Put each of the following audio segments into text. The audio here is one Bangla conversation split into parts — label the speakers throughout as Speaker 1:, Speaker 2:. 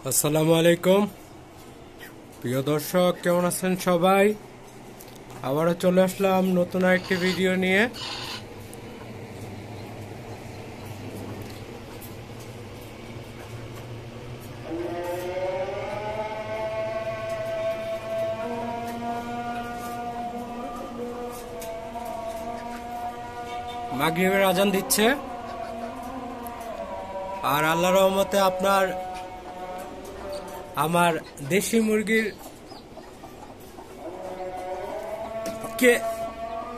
Speaker 1: আসসালামু আলাইকুম প্রিয় দর্শক, কেমন আছেন সবাই? আবারও চলে আসলাম নতুন একটি ভিডিও নিয়ে। মাগরিবের আজান দিচ্ছে, আর আল্লাহর রহমতে আমার দেশি মুরগির কে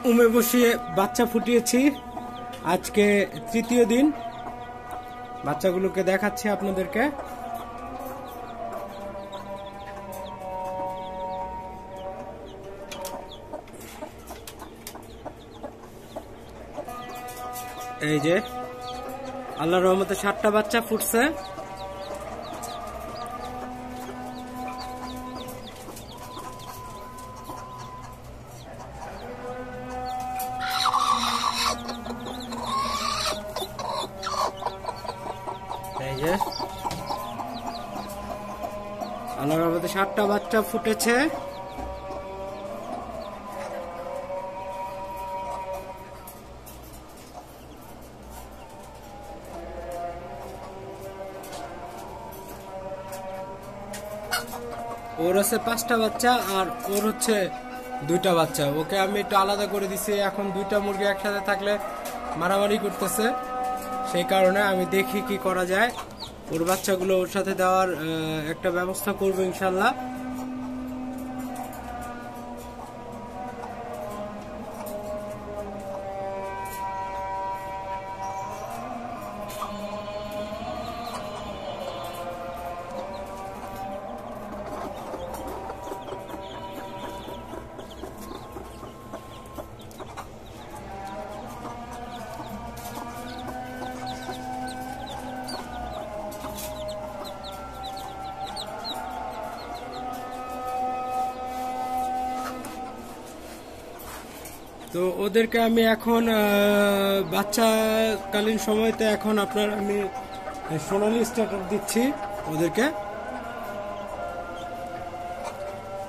Speaker 1: উমে বসিয়ে বাচ্চা ফুটিয়েছি। আজকে তৃতীয় দিন। বাচ্চাগুলোকে দেখাচ্ছি আপনাদেরকে। এই যে আল্লাহর রহমতে 7টা বাচ্চা ফুটছে। এই যে আল্লাহর রহমতে 7টা বাচ্চা ফুটেছে। ওর হচ্ছে 5টা বাচ্চা আর ওর হচ্ছে 2টা বাচ্চা। ওকে আমি একটু আলাদা করে দিছি। এখন 2টা মুরগি একসাথে থাকলে মারামারি করতেছে, সেই কারণে আমি দেখি কি করা যায়। ওর বাচ্চাগুলো ওর সাথে দেওয়ার একটা ব্যবস্থা করবো ইনশাল্লাহ। তো ওদেরকে আমি এখন বাচ্চাকালীন সময়তে এখন আমি সোনালি স্টার্টার দিচ্ছি ওদেরকে।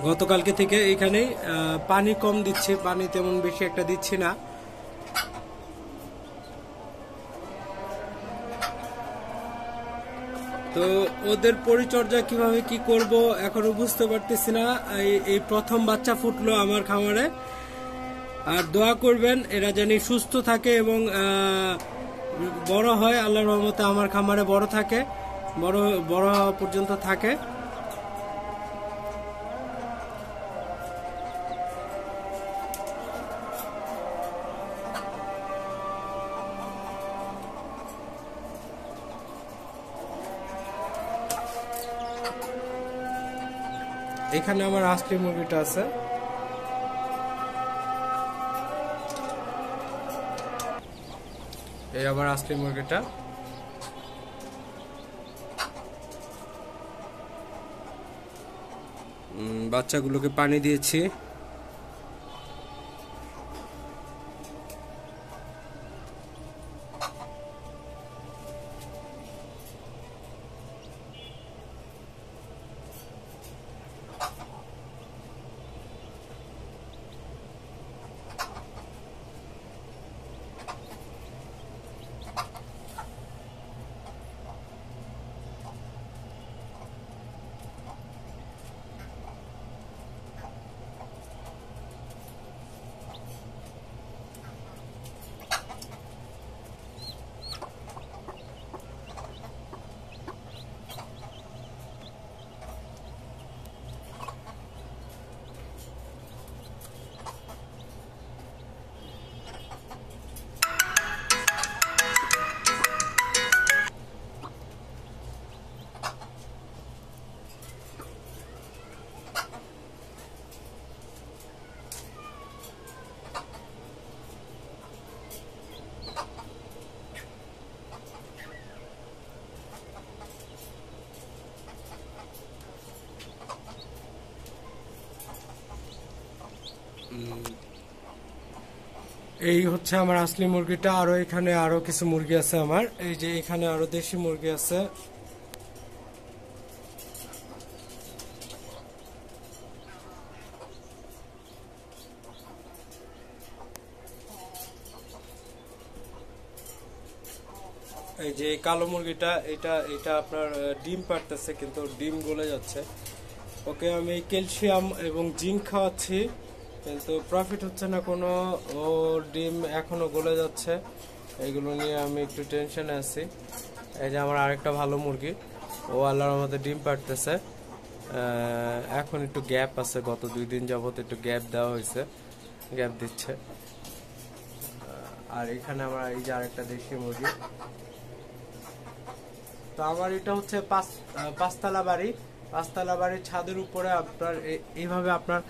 Speaker 1: গতকালকে থেকে এইখানেই পানি কম দিচ্ছি, পানি তেমন বেশি একটা দিচ্ছি না। তো ওদের পরিচর্যা কিভাবে কি করব এখনো বুঝতে পারতেছি না। এই প্রথম বাচ্চা ফুটলো আমার খামারে। আর দোয়া করবেন এরা যেন সুস্থ থাকে এবং বড় হয়। আল্লাহর রহমতে আমার খামারে বড় থাকে, বড় হওয়া পর্যন্ত থাকে। এখানে আমার আসলি মুরগিটা আছে। এই আবার আসলি মুরগিটা। বাচ্চাগুলোকে পানি দিয়েছি। এই হচ্ছে আমার আসলি মুরগিটা। আরো এখানে আরো কিছু মুরগি আছে আমার। এই যে এখানে আরো দেশি মুরগি আছে। এই যে কালো মুরগিটা, এটা এটা আপনার ডিম পারতেছে কিন্তু ডিম গলে যাচ্ছে। ওকে আমি ক্যালসিয়াম এবং জিঙ্ক খাওয়াচ্ছি কিন্তু প্রফিট হচ্ছে না কোনো, ও ডিম এখনো গলে যাচ্ছে। এগুলো নিয়ে আমি একটু টেনশনে আছি। এই যে আমার আরেকটা ভালো মুরগি, ও আল্লাহর মধ্যে ডিম পারতেছে। এখন একটু গ্যাপ আছে, গত 2 দিন যাবত একটু গ্যাপ দেওয়া হয়েছে, গ্যাপ দিচ্ছে। আর এখানে আমার এই যে আরেকটা দেশি মুরগি। তো আমার এটা হচ্ছে পাঁচতলা বাড়ি, পাঁচতলা বাড়ির ছাদের উপরে আপনার এইভাবে আপনার